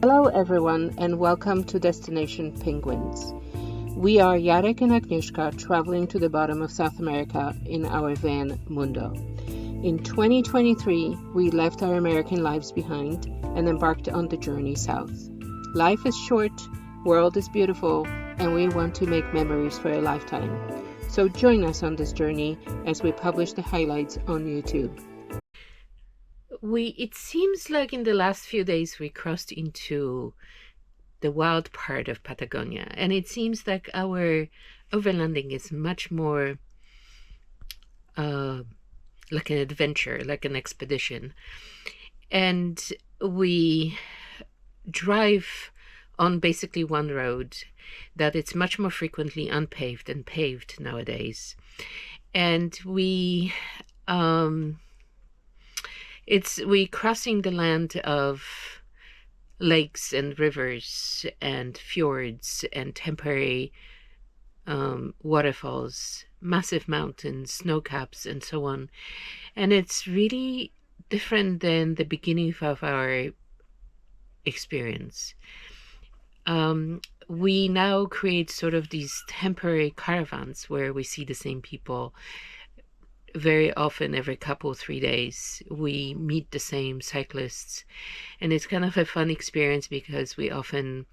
Hello everyone and welcome to Destination Penguins. We are Jarek and Agnieszka traveling to the bottom of South America in our van Mundo. In 2023, we left our American lives behind and embarked on the journey south. Life is short, world is beautiful, and we want to make memories for a lifetime. So join us on this journey as we publish the highlights on YouTube. It seems like in the last few days we crossed into the wild part of Patagonia, and it seems like our overlanding is much more like an adventure, like an expedition. And we drive on basically one road that it's much more frequently unpaved than paved nowadays. And we crossing the land of lakes and rivers and fjords and temporary waterfalls, massive mountains, snow caps, and so on. And it's really different than the beginning of our experience. We now create sort of these temporary caravans where we see the same people very often. Every couple, 3 days, we meet the same cyclists, and it's kind of a fun experience because we often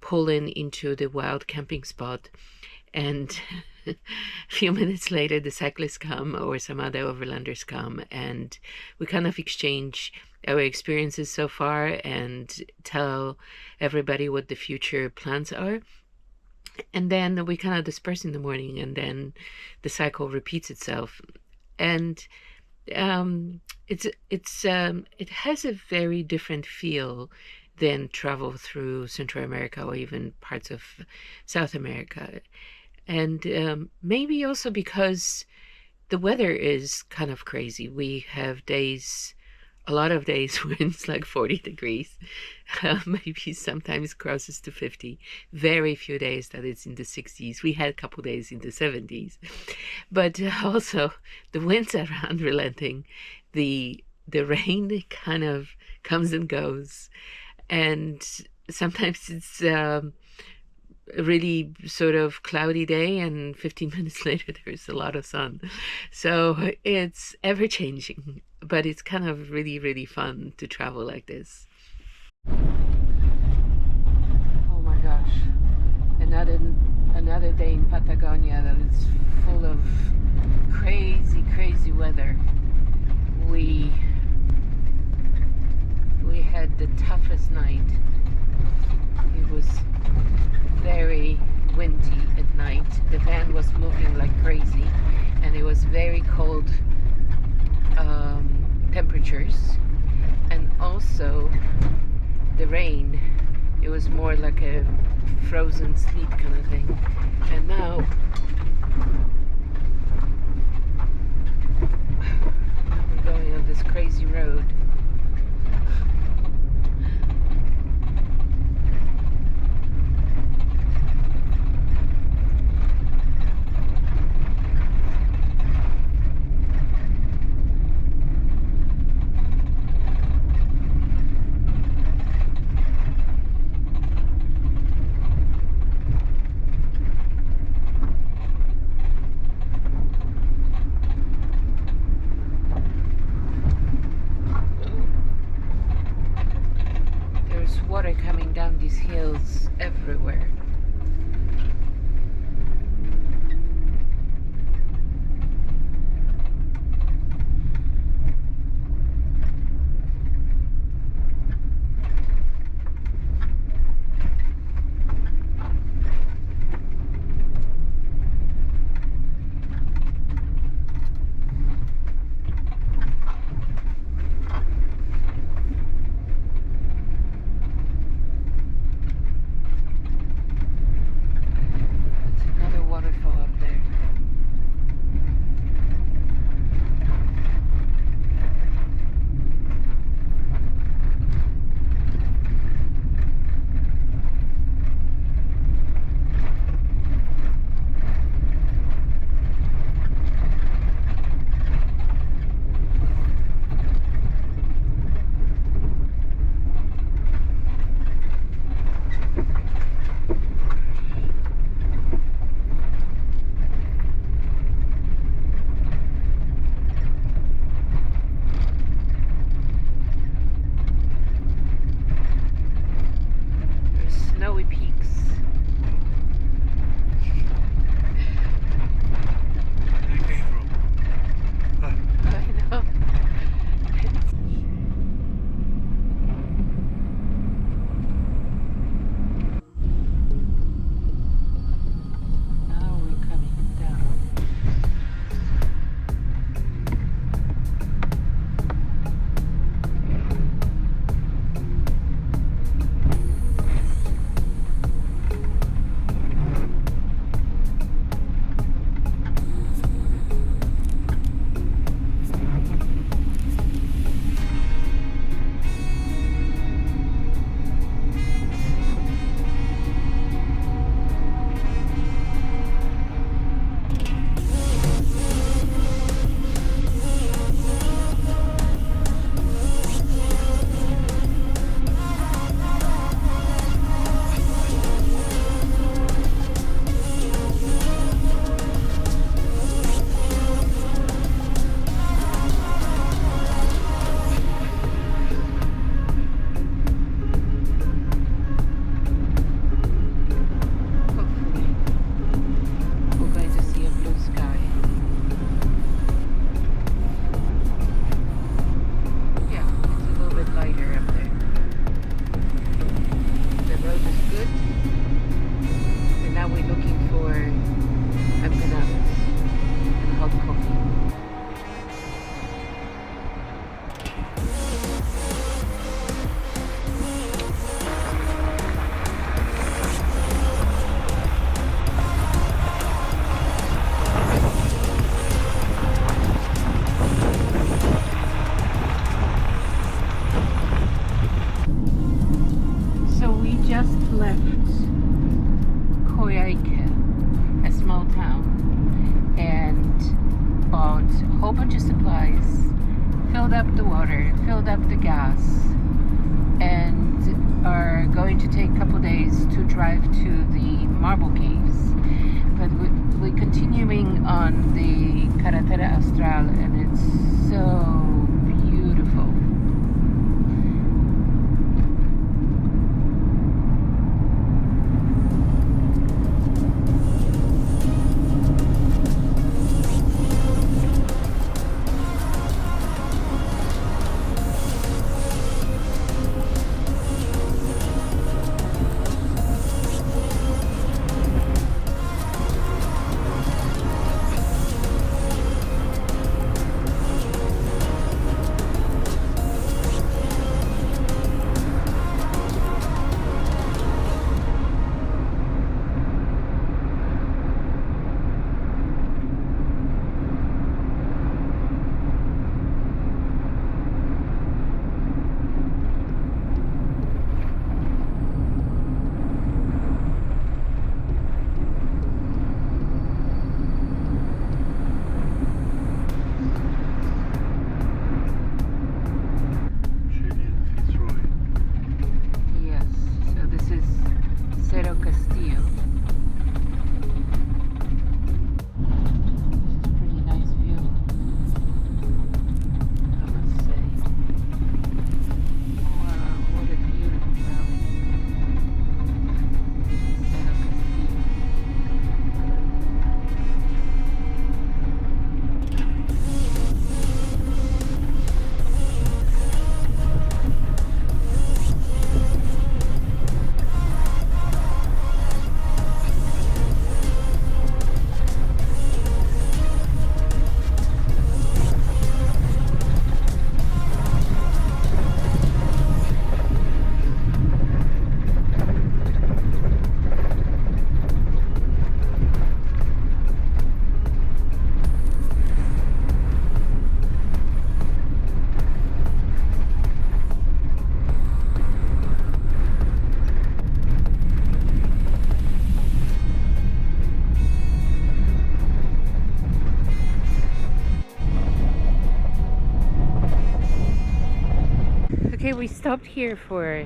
pull into the wild camping spot, and a few minutes later the cyclists come or some other overlanders come, and we kind of exchange our experiences so far and tell everybody what the future plans are. And then we kind of disperse in the morning, and then the cycle repeats itself. And it has a very different feel than travel through Central America or even parts of South America. And maybe also because the weather is kind of crazy. We have days, a lot of days when it's like 40 degrees, maybe sometimes crosses to 50. Very few days that it's in the 60s. We had a couple days in the 70s. But also the winds are unrelenting. The rain kind of comes and goes. And sometimes it's a really sort of cloudy day, and 15 minutes later there's a lot of sun. So it's ever changing, but it's kind of really, really fun to travel like this. Oh my gosh, another day in Patagonia that is full of crazy weather. We had the toughest night. It was very windy at night. The van was moving like crazy, and it was very cold temperatures, and also the rain. It was more like a frozen sleep kind of thing. And now we're going on this crazy road. Water coming down these hills everywhere. bought a whole bunch of supplies, filled up the water, filled up the gas, and are going to take a couple days to drive to the marble caves. But we're continuing on the Carretera Austral, and it's so beautiful. Cerro Castillo. Pretty nice view, I must say. Wow, what a beautiful valley. Cerro Castillo. Okay, we stopped here for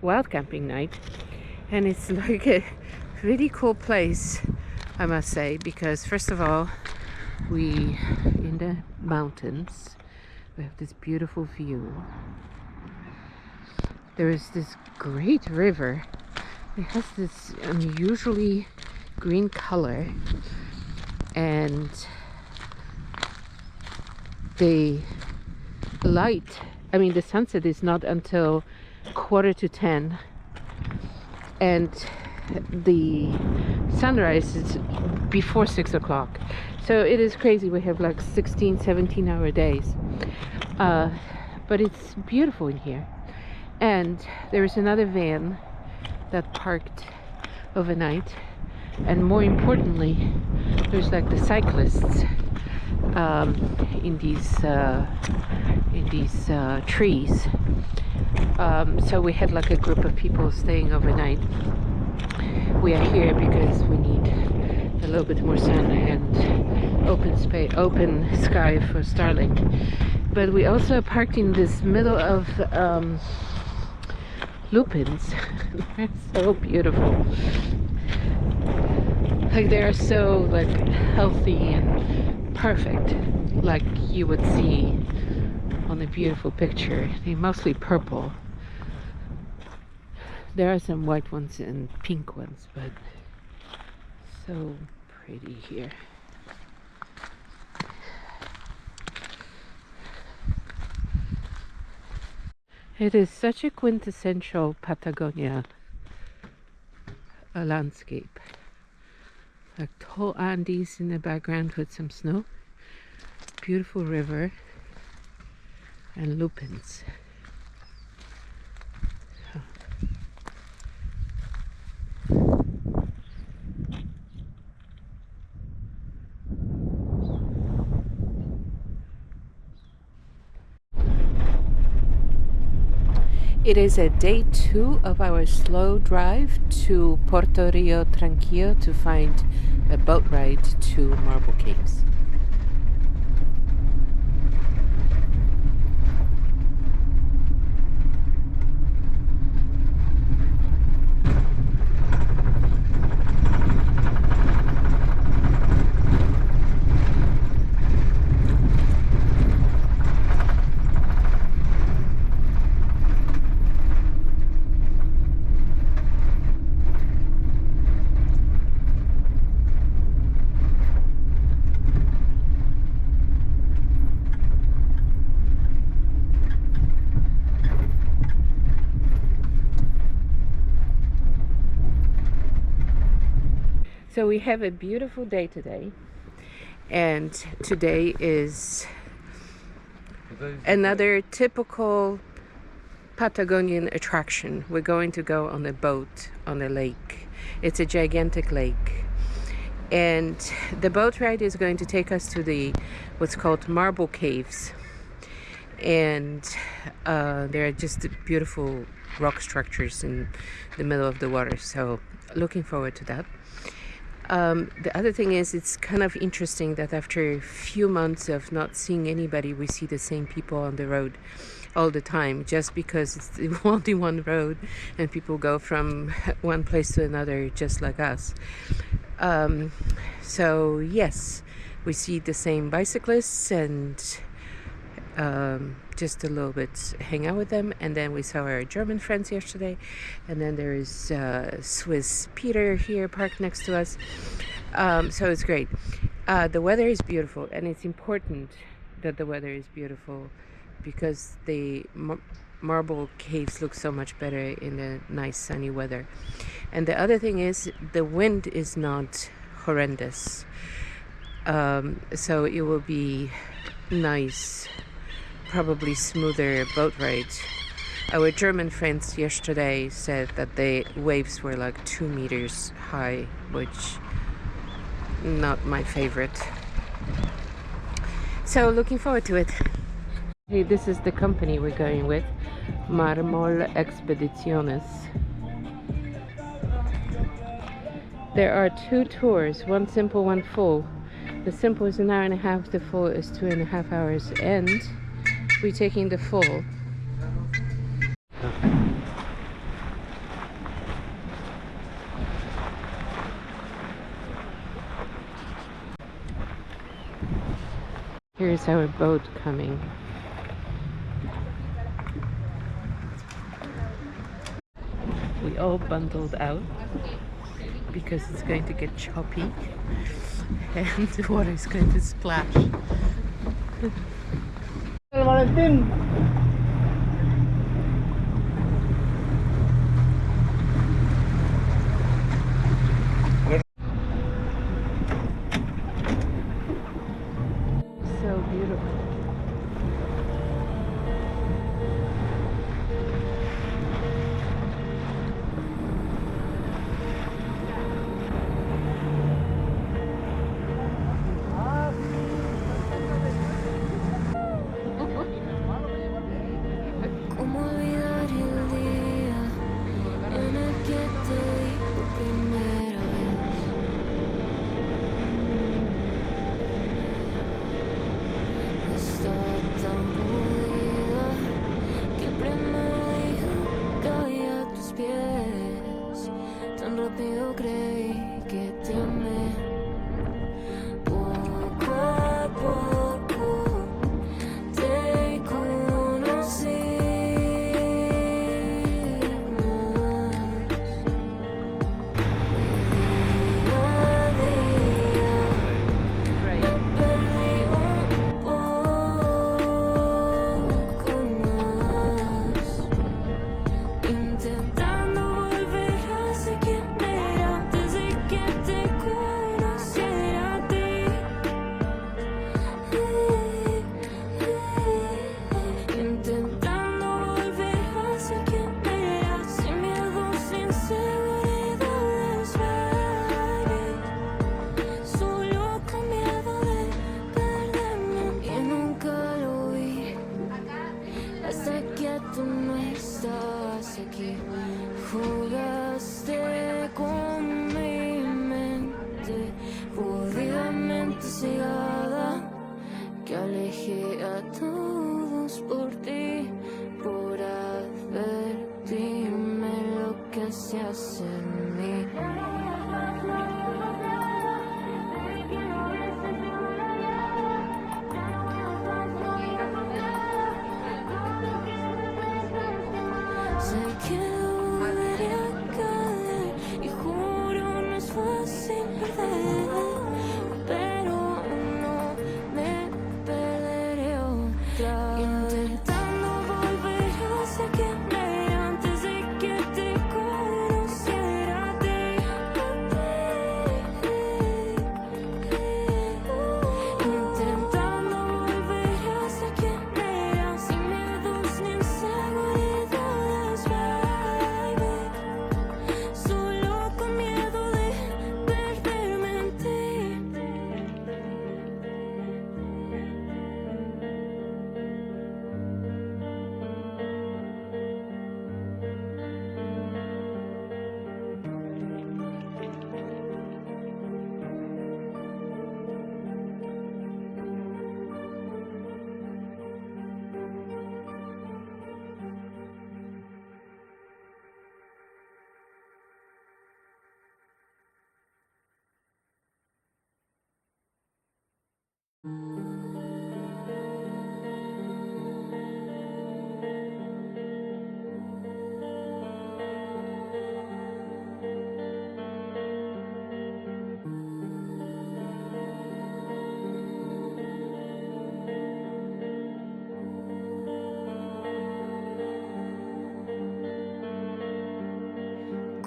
wild camping night, and it's like a really cool place, I must say, because first of all, we in the mountains, we have this beautiful view. There is this great river. It has this unusually green color, and the the sunset is not until 9:45, and the sunrise is before 6 o'clock. So it is crazy. We have like 16-17 hour days, but it's beautiful in here. And there is another van that parked overnight, and more importantly, there's like the cyclists in these trees. So we had like a group of people staying overnight. We are here because we need a little bit more sun and open sky for Starlink. But we also parked in this middle of lupins. They're so beautiful. Like they are so like healthy and perfect, like you would see on a beautiful picture. They're mostly purple. There are some white ones and pink ones, but so pretty here. It is such a quintessential Patagonia landscape. Like tall Andes in the background with some snow, beautiful river, and lupins. It is a day 2 of our slow drive to Puerto Rio Tranquilo to find a boat ride to Marble Caves. So we have a beautiful day today, and today is another typical Patagonian attraction. We're going to go on a boat on a lake. It's a gigantic lake, and the boat ride is going to take us to the what's called Marble Caves, and there are just beautiful rock structures in the middle of the water, so looking forward to that. The other thing is, it's kind of interesting that after a few months of not seeing anybody, we see the same people on the road all the time, just because it's only one road and people go from one place to another just like us. So yes, we see the same bicyclists and just a little bit hang out with them, and then we saw our German friends yesterday, and then there is Swiss Peter here parked next to us. So it's great. The weather is beautiful, and it's important that the weather is beautiful because the Marble Caves look so much better in the nice sunny weather. And the other thing is, the wind is not horrendous, so it will be nice, probably smoother boat ride. Our German friends yesterday said that the waves were like 2 meters high, which not my favorite. So looking forward to it. Hey, this is the company we're going with, Marmol Expediciones. There are 2 tours, one simple, one full. The simple is 1.5 hours, the full is 2.5 hours, and we're taking the full. Here's our boat coming. We all bundled out because it's going to get choppy and the water is going to splash. So beautiful. otra, intentando volver hacia quien era antes de que te conociera a ti. Intentando volver hacia quien era, sin miedos ni inseguridades, baby. Solo con miedo de perderme en ti.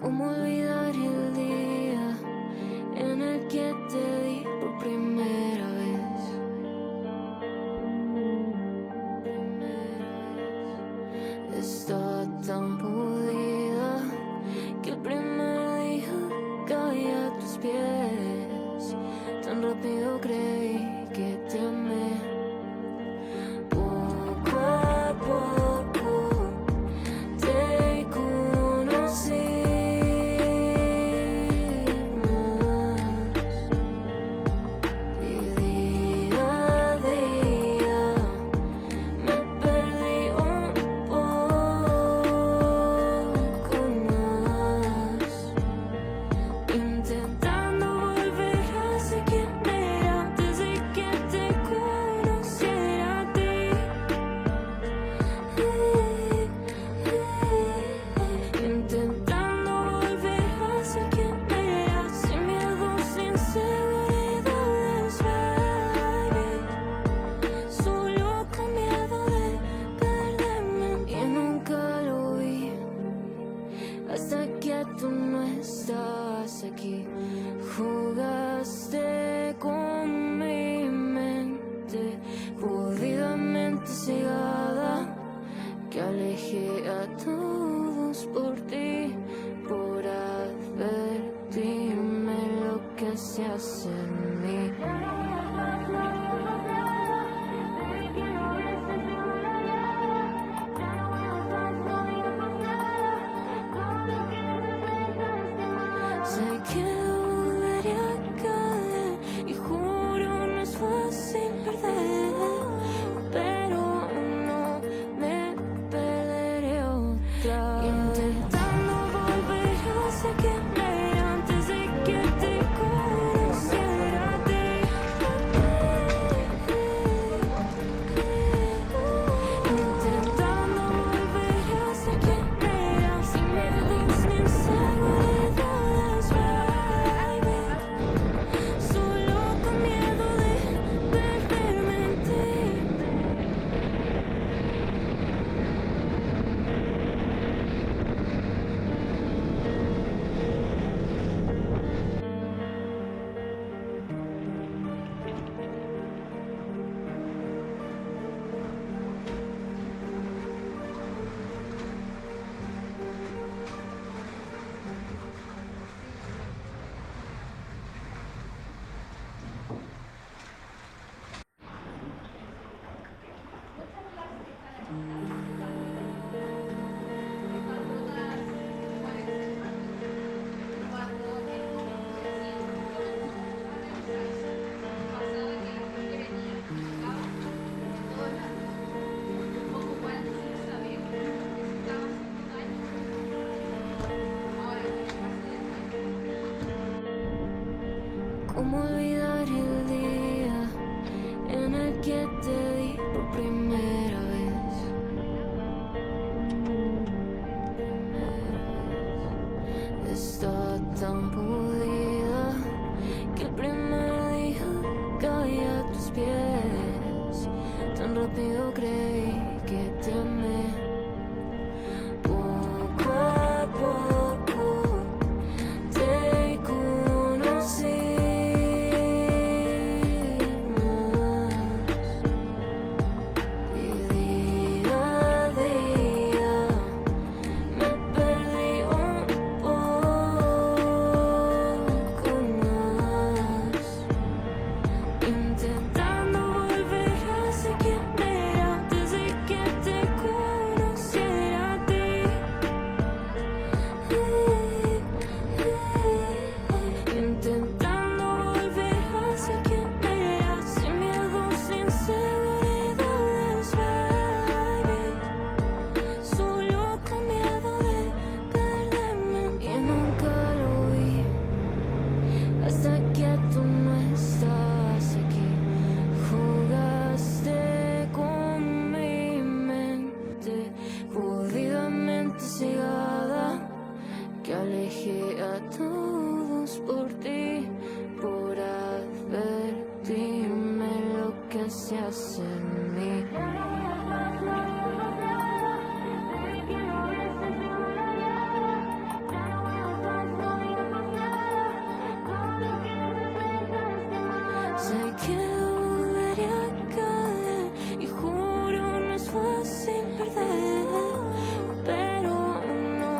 ¿Cómo olvidar el día en el que te di por primera vez? Estaba tan podrida que el primer día caí a tus pies. Tan rápido creí que te amé. Poco a poco te conocí. Aquí jugaste con mi mente, jodidamente cegada, que alejé a todos por ti, por advertirme lo que se hace en mí. Sé que volvería a caer y juro no es fácil perder, pero no me perderé otra, intentando volver hacia quien era antes de que te conociera a ti. Intentando volver hacia quien era, sin miedos ni inseguridades, baby. Solo con miedo de perderme en ti. ¿Cómo olvidar el día en el que te di por primera vez? Estaba tan podrida que el primer día caí a tus pies. Tan tan rápido creí que te amé. Poco a poco te conocí más, y día a día me perdí un poco más, intentando volver a ser quien era antes de que te conociera a ti. Intentando volver a ser quien era, sin miedo, sin inseguridades, baby. Solo con miedo de perderme, y nunca lo vi hasta que tú no estabas aquí. Jugaste con mi mente, jodidamente cegada, que alejé a todos por ti, por advertirme lo que hacías en mí. Sé que volvería a caer, y juro no es fácil perder, pero no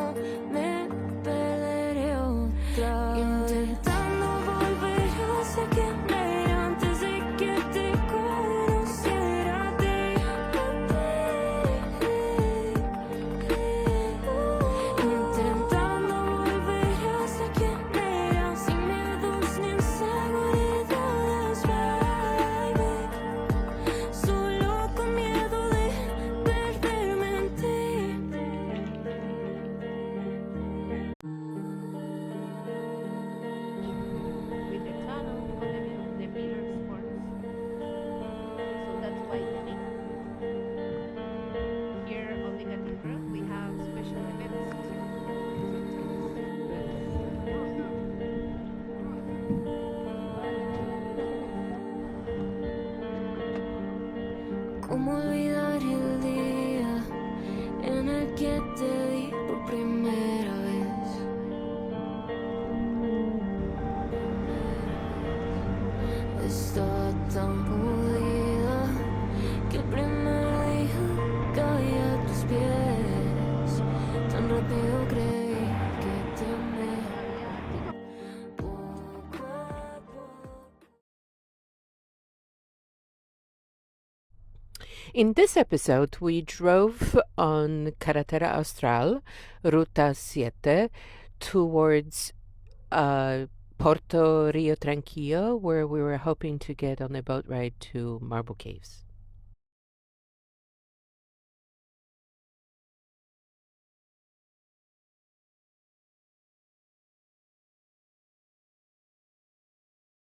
me perderé otra vez. Intentando volver a ser quien era antes de que te conociera a ti. Intentando volver a ser quien era, sin miedos ni inseguridades, baby. Solo con miedo de perderme en ti. With the tunnel, the meter sports. So that's why here on the cathedral we have special events. ¿Cómo olvidar el día en el que te di por primera vez? Estaba tan podrida que el primer día caí a tus pies, tan rápido creí que te amé. Poco a poco. In this episode, we drove on Carretera Austral, Ruta 7, towards Puerto Rio Tranquilo, where we were hoping to get on a boat ride to Marble Caves.